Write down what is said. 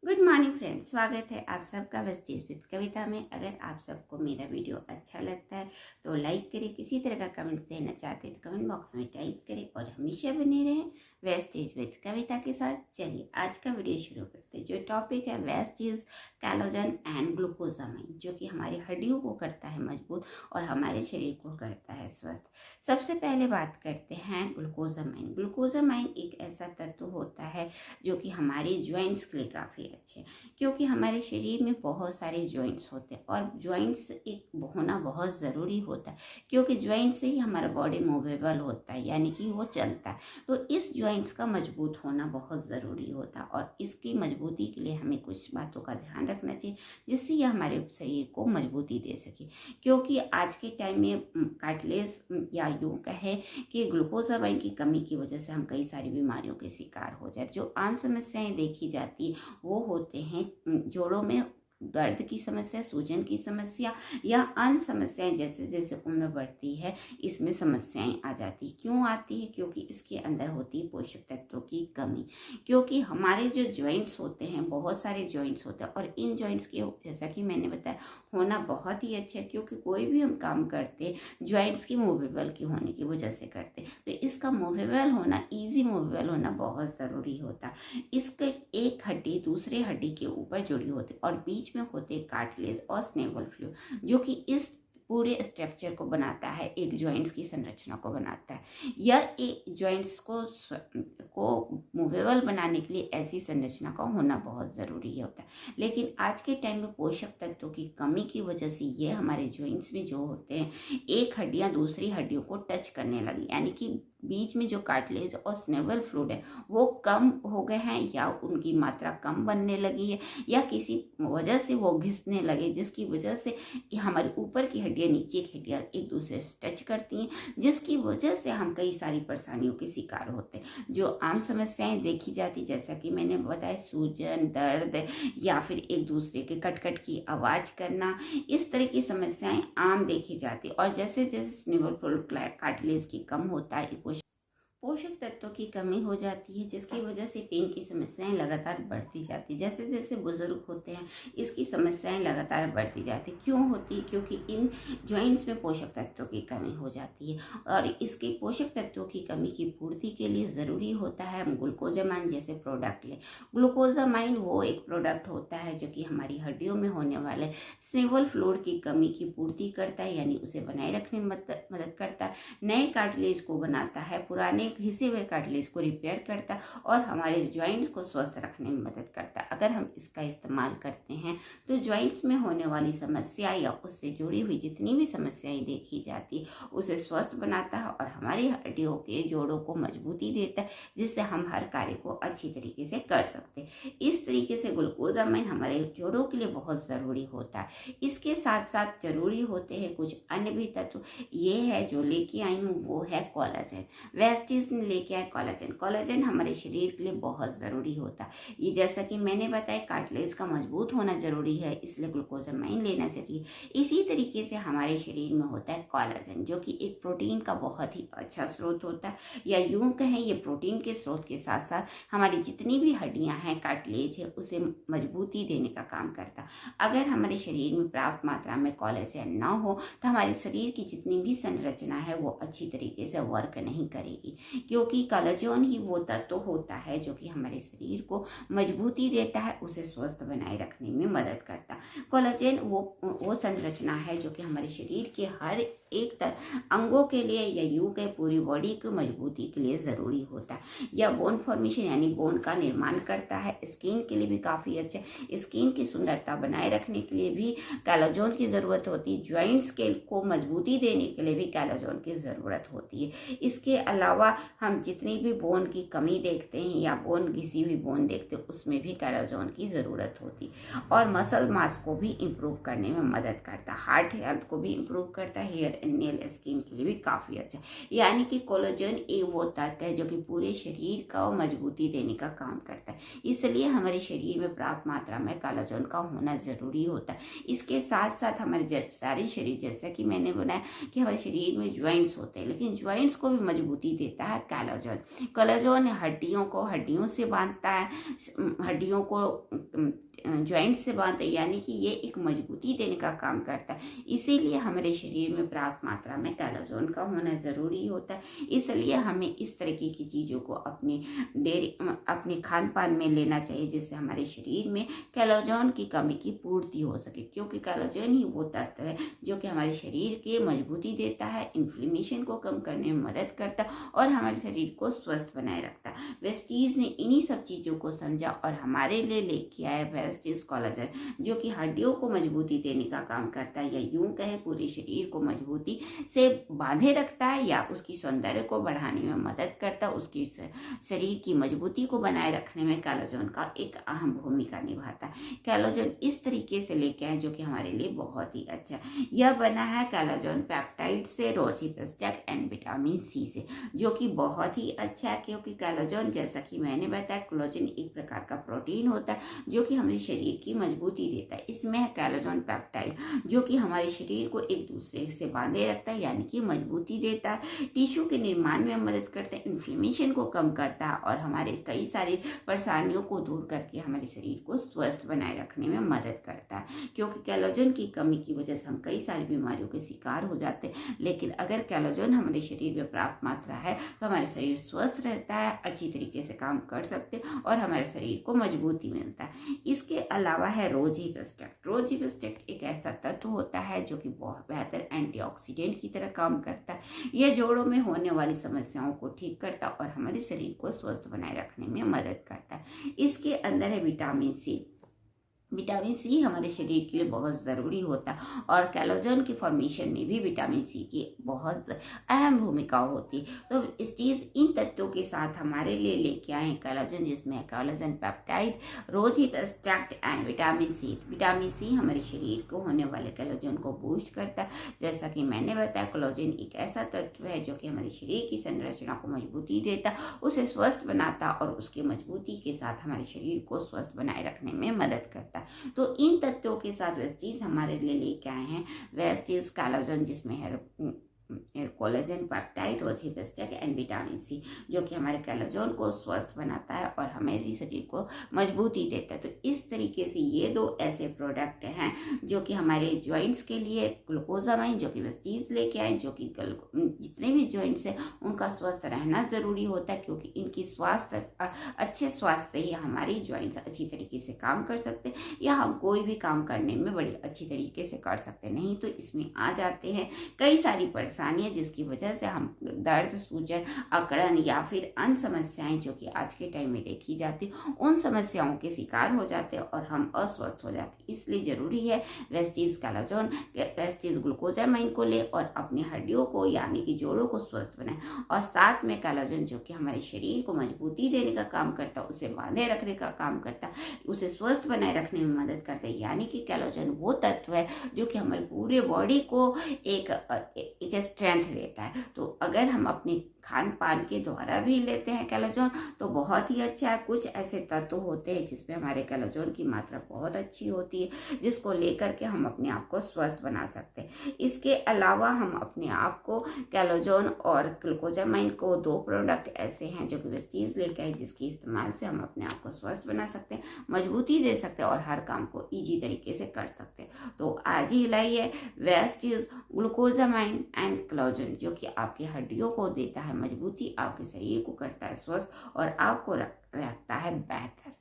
Good morning friends, स्वागत है आप सबका वेस्टीज विद कविता में। अगर आप सबको मेरा वीडियो अच्छा लगता है तो लाइक करें। किसी तरह का कमेंट्स देना चाहते हैं तो कमेंट बॉक्स में टाइप करें और हमेशा बने रहें वेस्टीज विद कविता के साथ। चलिए आज का वीडियो शुरू करते हैं। जो टॉपिक है वेस्टीज कैलोजन एंड ग्लूकोजामाइन, जो कि हमारी हड्डियों को करता है मजबूत और हमारे शरीर को करता है स्वस्थ। सबसे पहले बात करते हैं ग्लूकोजामाइन। ग्लूकोजामाइन एक ऐसा तत्व होता है जो कि हमारे ज्वाइंट्स के लिए काफ़ी अच्छे, क्योंकि हमारे शरीर में बहुत सारे ज्वाइंट्स होते हैं और ज्वाइंट्स एक होना बहुत ज़रूरी होता है, क्योंकि ज्वाइंट से ही हमारा बॉडी मूवेबल होता है, यानी कि वो चलता है। तो इस ज्वाइंट्स का मजबूत होना बहुत ज़रूरी होता है और इसकी मजबूती के लिए हमें कुछ बातों का ध्यान रखना चाहिए जिससे यह हमारे शरीर को मजबूती दे सके। क्योंकि आज के टाइम में कार्टिलेज या यूँ कहे कि ग्लूकोजामाइन की कमी की वजह से हम कई सारी बीमारियों के शिकार हो जाए। जो आम समस्याएं देखी जाती वो होते हैं जोड़ों में दर्द की समस्या, सूजन की समस्या या अन्य समस्याएं। जैसे जैसे उम्र बढ़ती है इसमें समस्याएं आ जाती। क्यों आती है? क्योंकि इसके अंदर होती है पोषक तत्वों की कमी। क्योंकि हमारे जो जॉइंट्स होते हैं, बहुत सारे जॉइंट्स होते हैं और इन जॉइंट्स के जैसा कि मैंने बताया होना बहुत ही अच्छा है, क्योंकि कोई भी हम काम करते जॉइंट्स की मूवेबल की होने की वजह से करते, तो इसका मूवेबल होना, इजी मूवेबल होना बहुत ज़रूरी होता। इसके एक हड्डी दूसरे हड्डी के ऊपर जुड़ी होती और बीच में होते कार्टिलेज और स्नेबल फ्लूइड, जो कि इस पूरे स्ट्रक्चर को बनाता है, एक जॉइंट्स की संरचना को बनाता है। यह एक जॉइंट्स को मूवेबल बनाने के लिए ऐसी संरचना का होना बहुत ज़रूरी होता है। लेकिन आज के टाइम में पोषक तत्वों की कमी की वजह से ये हमारे जॉइंट्स में जो होते हैं, एक हड्डियां दूसरी हड्डियों को टच करने लगी, यानी कि बीच में जो कार्टिलेज और स्नेबल फ्लूइड है वो कम हो गए हैं या उनकी मात्रा कम बनने लगी है या किसी वजह से वो घिसने लगे, जिसकी वजह से हमारी ऊपर की हड्डियां नीचे की हड्डियां एक दूसरे से टच करती हैं, जिसकी वजह से हम कई सारी परेशानियों के शिकार होते हैं। जो आम समस्याएं देखी जाती, जैसा कि मैंने बताया, सूजन, दर्द या फिर एक दूसरे के कट की आवाज़ करना, इस तरह की समस्याएं आम देखी जाती। और जैसे जैसे स्नेबल फ्लूइड कार्टिलेज की कम होता है, पोषक तत्वों की कमी हो जाती है, जिसकी वजह से पेन की समस्याएं लगातार बढ़ती जाती। जैसे जैसे बुजुर्ग होते हैं इसकी समस्याएं लगातार बढ़ती जाती। क्यों होती है? क्योंकि इन जॉइंट्स में पोषक तत्वों की कमी हो जाती है और इसके पोषक तत्वों की कमी की पूर्ति के लिए ज़रूरी होता है हम ग्लूकोजामाइन जैसे प्रोडक्ट लें। ग्लूकोजामाइन वो एक प्रोडक्ट होता है जो कि हमारी हड्डियों में होने वाले स्नेबल फ्लूइड की कमी की पूर्ति करता है, यानी उसे बनाए रखने में मदद करता है, नए कार्टिलेज को बनाता है, पुराने घिसे हुए कार्टिलेज को रिपेयर करता है और हमारे जॉइंट्स को स्वस्थ रखने में मदद करता है। अगर हम इसका इस्तेमाल करते हैं तो जॉइंट्स में होने वाली समस्या या उससे जुड़ी हुई जितनी भी समस्याएं देखी जाती उसे स्वस्थ बनाता है और हमारी हड्डियों के जोड़ों को मजबूती देता है, जिससे हम हर कार्य को अच्छी तरीके से कर सकते हैं। इस तरीके से ग्लूकोजामाइन हमारे जोड़ों के लिए बहुत ज़रूरी होता है। इसके साथ साथ जरूरी होते हैं कुछ अन्य भी तत्व। ये है जो लेके आई हूँ, वो है कोलाजन। वेस्टीज ने लेके आए कोलाजन। कोलाजन हमारे शरीर के लिए बहुत ज़रूरी होता है। ये जैसा कि मैंने बताया, कार्टिलेज का मजबूत होना जरूरी है, इसलिए ग्लूकोजामाइन लेना चाहिए। इसी तरीके से हमारे शरीर में होता है कोलाजन, जो कि एक प्रोटीन का बहुत ही अच्छा स्रोत होता है, या यूं कहें ये प्रोटीन के स्रोत के साथ साथ हमारी जितनी भी हड्डियां हैं, कार्टिलेज है, उसे मजबूती देने का काम करता है। अगर हमारे शरीर में पर्याप्त मात्रा में कोलेजन ना हो तो हमारे शरीर की जितनी भी संरचना है वो अच्छी तरीके से वर्क नहीं करेगी, क्योंकि कोलेजन ही वो तत्व होता है जो कि हमारे शरीर को मजबूती देता है, उसे स्वस्थ बनाए रखने में मदद करता है। कोलेजन वो संरचना है जो कि हमारे शरीर के हर एक अंगों के लिए या यूं के पूरी बॉडी की मजबूती के लिए ज़रूरी होता है। यह बोन फॉर्मेशन यानी बोन का निर्माण करता है। स्किन के लिए भी काफ़ी अच्छा, स्किन की सुंदरता बनाए रखने के लिए भी कोलेजन की ज़रूरत होती है। ज्वाइंट्स के को मजबूती देने के लिए भी कोलेजन की ज़रूरत होती है। इसके अलावा हम जितनी भी बोन की कमी देखते हैं या बोन घिसी हुई बोन देखते हैं, उसमें भी कोलेजन की ज़रूरत होती है और मसल मास को भी इम्प्रूव करने में मदद करता है, हार्ट हेल्थ को भी इम्प्रूव करता है, हेयर एंड नेल स्किन के लिए भी काफ़ी अच्छा। यानी कि कोलेजन एक वो तत्व है जो कि पूरे शरीर का मजबूती देने का काम करता है, इसलिए हमारे शरीर में पर्याप्त मात्रा में कोलेजन का होना ज़रूरी होता है। इसके साथ साथ हमारे सारे शरीर, जैसा कि मैंने बनाया कि हमारे शरीर में ज्वाइंट्स होते हैं, लेकिन ज्वाइंट्स को भी मजबूती देता है कोलेजन। कोलेजन हड्डियों को हड्डियों से बांधता है, हड्डियों को जॉइंट से बांधते हैं, यानी कि ये एक मजबूती देने का काम करता है। इसीलिए हमारे शरीर में पर्याप्त मात्रा में कैल्शियम का होना ज़रूरी होता है। इसलिए हमें इस तरीके की चीज़ों को अपने खान पान में लेना चाहिए, जिससे हमारे शरीर में कैल्शियम की कमी की पूर्ति हो सके, क्योंकि कैल्शियम ही वो तत्व है जो कि हमारे शरीर के मजबूती देता है, इन्फ्लेमेशन को कम करने में मदद करता है और हमारे शरीर को स्वस्थ बनाए रखता है। वेस्टीज ने इन्हीं सब चीज़ों को समझा और हमारे लिए लेके आया वेस्टीज कोलेजन, जो कि हड्डियों को मजबूती देने का काम करता है, या यूं कहें पूरे शरीर को मजबूती से बांधे रखता है, या उसकी सौंदर्य को बढ़ाने में मदद करता है, उसकी शरीर की मजबूती को बनाए रखने में कैल्शियम का एक अहम भूमिका निभाता है। कैल्शियम इस तरीके से लेके आए जो कि हमारे लिए बहुत ही अच्छा है। यह बना है कैल्शियम पेप्टाइड से, रोजिपेस्टेक एंड विटामिन सी से, जो कि बहुत ही अच्छा है, क्योंकि कैल्शियम जैसा कि मैंने बताया कोलेजन एक प्रकार का प्रोटीन होता है जो कि हमारे शरीर की मजबूती देता है। इसमें है कैल्शियम पेप्टाइड जो कि हमारे शरीर को एक दूसरे से बांधे रखता है, यानी कि मजबूती देता है, टिश्यू के निर्माण में मदद करता है, इन्फ्लेमेशन को कम करता है और हमारे कई सारी परेशानियों को दूर करके हमारे शरीर को स्वस्थ बनाए रखने में मदद करता है। क्योंकि कैल्शियम की कमी की वजह से हम कई सारी बीमारियों के शिकार हो जाते हैं, लेकिन अगर कैल्शियम हमारे शरीर में पर्याप्त मात्रा है तो हमारा शरीर स्वस्थ रहता है, अच्छी तरीके से काम कर सकते हैं और हमारे शरीर को मजबूती मिलता है। इसके अलावा है रोजिपेस्टेक। रोजिपेस्टेक एक ऐसा तत्व होता है जो कि बहुत बेहतर एंटीऑक्सीडेंट की तरह काम करता है। यह जोड़ों में होने वाली समस्याओं को ठीक करता है और हमारे शरीर को स्वस्थ बनाए रखने में मदद करता है। इसके अंदर है विटामिन सी। विटामिन सी हमारे शरीर के लिए बहुत ज़रूरी होता है और कैल्शियम की फॉर्मेशन में भी विटामिन सी की बहुत अहम भूमिका होती है। तो इस चीज़ इन तत्वों के साथ हमारे लिए लेके आए कैल्शियम, जिसमें calcium peptide, rosehip extract and vitamin C. Vitamin C हमारे शरीर को होने वाले कैल्शियम को बूस्ट करता है। जैसा कि मैंने बताया, कोलेजन एक ऐसा तत्व है जो कि हमारे शरीर की संरचना को मजबूती देता, उसे स्वस्थ बनाता और उसकी मजबूती के साथ हमारे शरीर को स्वस्थ बनाए रखने में मदद करता। तो इन तत्वों के साथ वेस्टीज हमारे लिए लेके आए हैं वेस्टीज कैल्शियम, जिसमें है collagen, peptide, rosehip extract and vitamin C, जो कि हमारे कैल्शियम को स्वस्थ बनाता है और हमारे शरीर को मजबूती देता है। तो इस तरीके से ये दो ऐसे प्रोडक्ट हैं जो कि हमारे जॉइंट्स के लिए, ग्लूकोजामाइन जो कि वेस्टीज लेके आए, जो कि जितने भी जॉइंट्स हैं उनका स्वस्थ रहना ज़रूरी होता है, क्योंकि इनकी स्वास्थ्य अच्छे स्वास्थ्य ही हमारी जॉइंट्स अच्छी तरीके से काम कर सकते हैं, या हम कोई भी काम करने में बड़ी अच्छी तरीके से कर सकते। नहीं तो इसमें आ जाते हैं कई सारी परेशानियां, जिसकी वजह से हम दर्द, सूजन, अकड़न या फिर अन्य समस्याएं जो कि आज के टाइम में देखी जाती, उन समस्याओं के शिकार हो जाते हैं और हम अस्वस्थ हो जाते। इसलिए जरूरी है वेस्टीज कैल्शियम, वेस्टीज ग्लूकोजामाइन को ले और अपनी हड्डियों को यानी कि जोड़ों को स्वस्थ बनाए, और साथ में कैल्शियम जो कि हमारे शरीर को मजबूती देने का काम करता है, उसे बांधे रखने का काम करता है, उसे स्वस्थ बनाए रखने में मदद करता है। यानी कि कैल्शियम वो तत्व है जो कि हमारे पूरे बॉडी को एक स्ट्रेंथ देता है। तो अगर हम अपनी खान पान के द्वारा भी लेते हैं कैल्शियम तो बहुत ही अच्छा है। कुछ ऐसे तत्व होते हैं जिसमें हमारे कैल्शियम की मात्रा बहुत अच्छी होती है, जिसको लेकर के हम अपने आप को स्वस्थ बना सकते हैं। इसके अलावा हम अपने आप को कैल्शियम और ग्लूकोजामाइन को, दो प्रोडक्ट ऐसे हैं जो कि वेस्टीज लेके आए, जिसके इस्तेमाल से हम अपने आप को स्वस्थ बना सकते हैं, मजबूती दे सकते हैं और हर काम को ईजी तरीके से कर सकते हैं। तो आज ही लाइए वेस्टीज ग्लूकोजामाइन एंड कैल्शियम, जो कि आपकी हड्डियों को देता है मजबूती, आपके शरीर को करता है स्वस्थ और आपको रखता है बेहतर।